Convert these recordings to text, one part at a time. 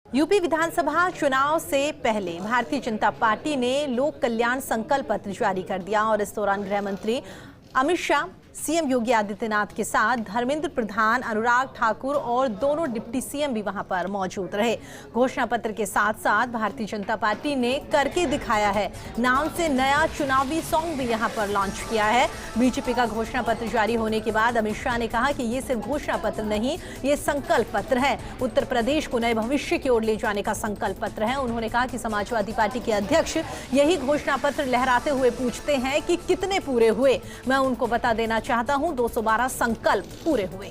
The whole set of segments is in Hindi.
यूपी विधानसभा चुनाव से पहले भारतीय जनता पार्टी ने लोक कल्याण संकल्प पत्र जारी कर दिया और इस दौरान गृह मंत्री अमित शाह, सीएम योगी आदित्यनाथ के साथ धर्मेंद्र प्रधान, अनुराग ठाकुर और दोनों डिप्टी सीएम भी वहां पर मौजूद रहे। घोषणा पत्र के साथ साथ भारतीय जनता पार्टी ने करके दिखाया है नाम से नया चुनावी सॉन्ग भी यहां पर लॉन्च किया है। बीजेपी का घोषणा पत्र जारी होने के बाद अमित शाह ने कहा कि ये सिर्फ घोषणा पत्र नहीं, ये संकल्प पत्र है। उत्तर प्रदेश को नए भविष्य की ओर ले जाने का संकल्प पत्र है। उन्होंने कहा कि समाजवादी पार्टी के अध्यक्ष यही घोषणा पत्र लहराते हुए पूछते हैं कि कितने पूरे हुए। मैं उनको बता देना चाहता हूं, 212 संकल्प पूरे हुए।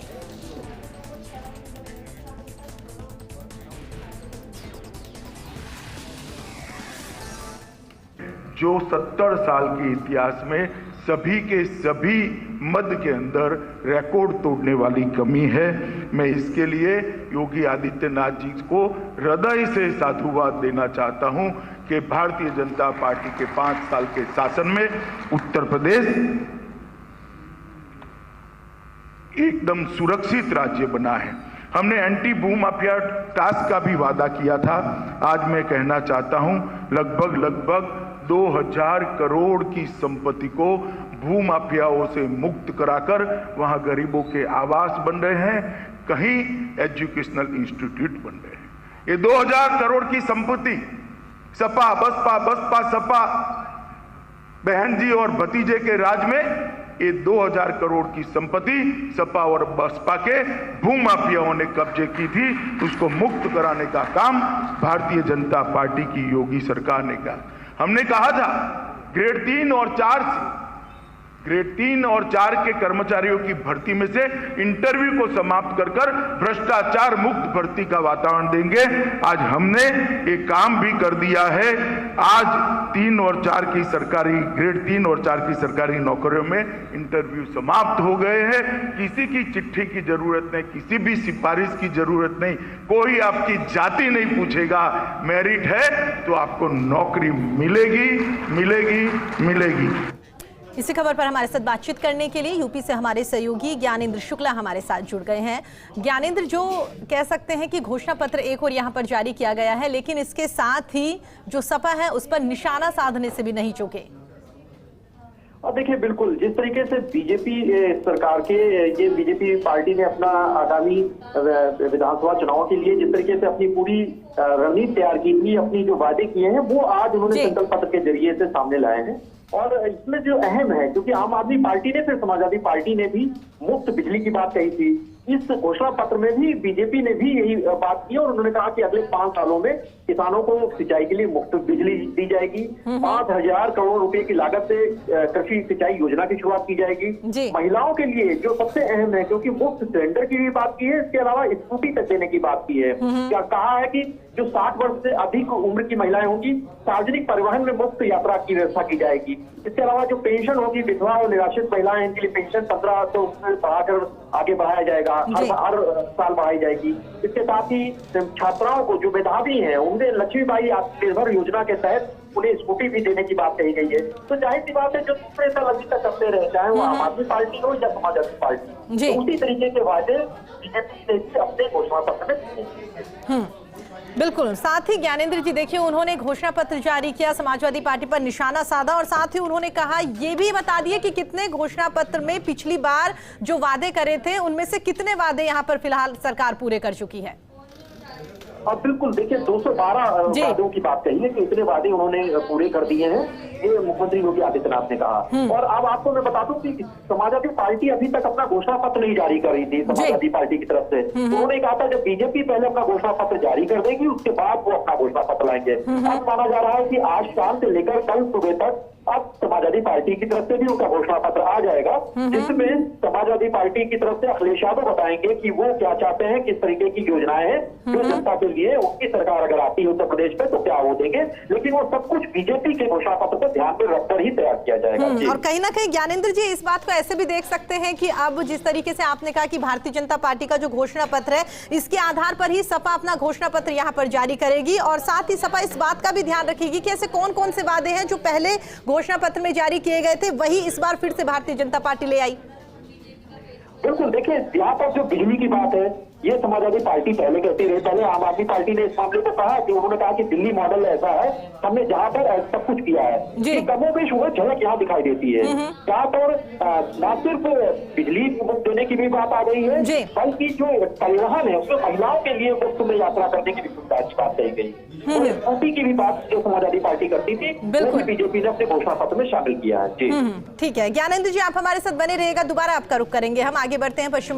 जो 70 साल के इतिहास में सभी के सभी मध्य के अंदर रिकॉर्ड तोड़ने वाली कमी है। मैं इसके लिए योगी आदित्यनाथ जी को हृदय से साधुवाद देना चाहता हूं कि भारतीय जनता पार्टी के 5 साल के शासन में उत्तर प्रदेश एकदम सुरक्षित राज्य बना है। हमने एंटी भू माफिया टास्क का भी वादा किया था। आज मैं कहना चाहता हूं लगभग 2000 करोड़ की संपत्ति को भू माफियाओं से मुक्त कराकर वहां गरीबों के आवास बन रहे हैं, कहीं एजुकेशनल इंस्टीट्यूट बन रहे हैं। ये 2000 करोड़ की संपत्ति सपा बसपा सपा बहन जी और भतीजे के राज में ये 2000 करोड़ की संपत्ति सपा और बसपा के भू माफियाओं ने कब्जे की थी। उसको मुक्त कराने का काम भारतीय जनता पार्टी की योगी सरकार ने किया। हमने कहा था ग्रेड 3 और 4 के कर्मचारियों की भर्ती में से इंटरव्यू को समाप्त कर भ्रष्टाचार मुक्त भर्ती का वातावरण देंगे। आज हमने ये काम भी कर दिया है। आज 3 और 4 की सरकारी ग्रेड 3 और 4 की सरकारी नौकरियों में इंटरव्यू समाप्त हो गए हैं। किसी की चिट्ठी की जरूरत नहीं, किसी भी सिफारिश की जरूरत नहीं, कोई आपकी जाति नहीं पूछेगा। मेरिट है तो आपको नौकरी मिलेगी। इसी खबर पर हमारे साथ बातचीत करने के लिए यूपी से हमारे सहयोगी ज्ञानेंद्र शुक्ला हमारे साथ जुड़ गए हैं। ज्ञानेंद्र, जो कह सकते हैं कि घोषणा पत्र एक और यहाँ पर जारी किया गया है, लेकिन इसके साथ ही जो सपा है उस पर निशाना साधने से भी नहीं चूके। और देखिए, बिल्कुल जिस तरीके से बीजेपी सरकार के ये बीजेपी पार्टी ने अपना आगामी विधानसभा चुनाव के लिए जिस तरीके से अपनी पूरी रणनीति तैयार की थी, अपनी जो वादे किए हैं वो आज उन्होंने संकल्प पत्र के जरिए से सामने लाए हैं। और इसमें जो अहम है, क्योंकि आम आदमी पार्टी ने फिर समाजवादी पार्टी ने भी मुफ्त बिजली की बात कही थी, इस घोषणा पत्र में भी बीजेपी ने भी यही बात की और उन्होंने कहा कि अगले 5 सालों में किसानों को सिंचाई के लिए मुफ्त बिजली दी जाएगी। 5000 करोड़ रुपए की लागत से कृषि सिंचाई योजना की शुरुआत की जाएगी। महिलाओं के लिए जो सबसे अहम है, क्योंकि मुफ्त सिलेंडर की भी बात की है, इसके अलावा स्कूटी तक देने की बात की है। क्या कहा है कि जो 60 वर्ष से अधिक उम्र की महिलाएं होंगी, सार्वजनिक परिवहन में मुफ्त यात्रा की व्यवस्था की जाएगी। इसके अलावा जो पेंशन होगी, विधवा और निराश्रित महिलाएं, इनके लिए पेंशन 1500 बढ़ाकर आगे बढ़ाया जाएगा, हर साल बढ़ाई जाएगी। इसके साथ ही छात्राओं को जो मेधावी हैं उन्हें लक्ष्मीबाई आत्मनिर्भर योजना के तहत उन्हें स्कूटी भी देने की बात कही गई है। तो जाहिर सी बात है, जो दूसरे साल अभी तक करते रहे, चाहे वो आम आदमी पार्टी हो या समाजवादी पार्टी, तो उसी तरीके के वादे बीजेपी ने अपने घोषणा पत्र में। बिल्कुल। साथ ही ज्ञानेंद्र जी, देखिए, उन्होंने घोषणा पत्र जारी किया, समाजवादी पार्टी पर निशाना साधा और साथ ही उन्होंने कहा, ये भी बता दिए कि कितने घोषणा पत्र में पिछली बार जो वादे करे थे उनमें से कितने वादे यहाँ पर फिलहाल सरकार पूरे कर चुकी है। और बिल्कुल देखिए, 212 वादों की बात कही है कि इतने वादे उन्होंने पूरे कर दिए हैं, ये मुख्यमंत्री योगी आदित्यनाथ ने कहा। और अब आपको मैं बता दूं कि समाजवादी पार्टी अभी तक अपना घोषणा पत्र नहीं जारी कर रही थी समाजवादी पार्टी की तरफ से। उन्होंने कहा था जब बीजेपी पहले अपना घोषणा पत्र जारी कर देगी उसके बाद वो अपना घोषणा पत्र लाएंगे। अब माना जा रहा है कि आज शाम से लेकर कल सुबह तक अब समाजवादी पार्टी की तरफ से भी उनका घोषणा पत्र आ जाएगा, जिसमें समाजवादी पार्टी की तरफ से अखिलेश यादव बताएंगे कि वो क्या चाहते हैं, किस तरीके की योजनाएं हैं जो जनता के लिए उनकी सरकार अगर आती है उत्तर प्रदेश में तो क्या वो देंगे। लेकिन वो सब कुछ बीजेपी के घोषणा पत्र को ध्यान में रखकर ही तैयार किया जाएगा। और कहीं ना कहीं ज्ञानेंद्र जी, इस बात को ऐसे भी देख सकते हैं कि अब जिस तरीके से आपने कहा कि भारतीय जनता पार्टी का जो घोषणा पत्र है, इसके आधार पर ही सपा अपना घोषणा पत्र यहाँ पर जारी करेगी और साथ ही सपा इस बात का भी ध्यान रखेगी कि ऐसे कौन कौन से वादे हैं जो पहले घोषणा पत्र में जारी किए गए थे, वही इस बार फिर से भारतीय जनता पार्टी ले आई। बिल्कुल, देखिए, यहाँ पर जो बिजली की बात है, ये समाजवादी पार्टी पहले कहती रही। पहले आम आदमी पार्टी ने इस मामले को कहा कि उन्होंने कहा कि दिल्ली मॉडल ऐसा है, हमने जहां पर सब कुछ किया है। कमोबेश वो झलक यहाँ दिखाई देती है। जहां पर न सिर्फ बिजली मुफ्त देने की भी बात आ गई है, बल्कि जो परिवहन है उसमें महिलाओं के लिए मुफ्त में यात्रा करने की भी बात कही गई। और स्कूटी की भी बात जो समाजवादी पार्टी करती थी, वो भी बीजेपी ने अपने घोषणा पत्र में शामिल किया है। जी ठीक है, ज्ञानेंद्र जी आप हमारे साथ बने रहेगा, दोबारा आपका रुख करेंगे। हम आगे बढ़ते हैं पश्चिम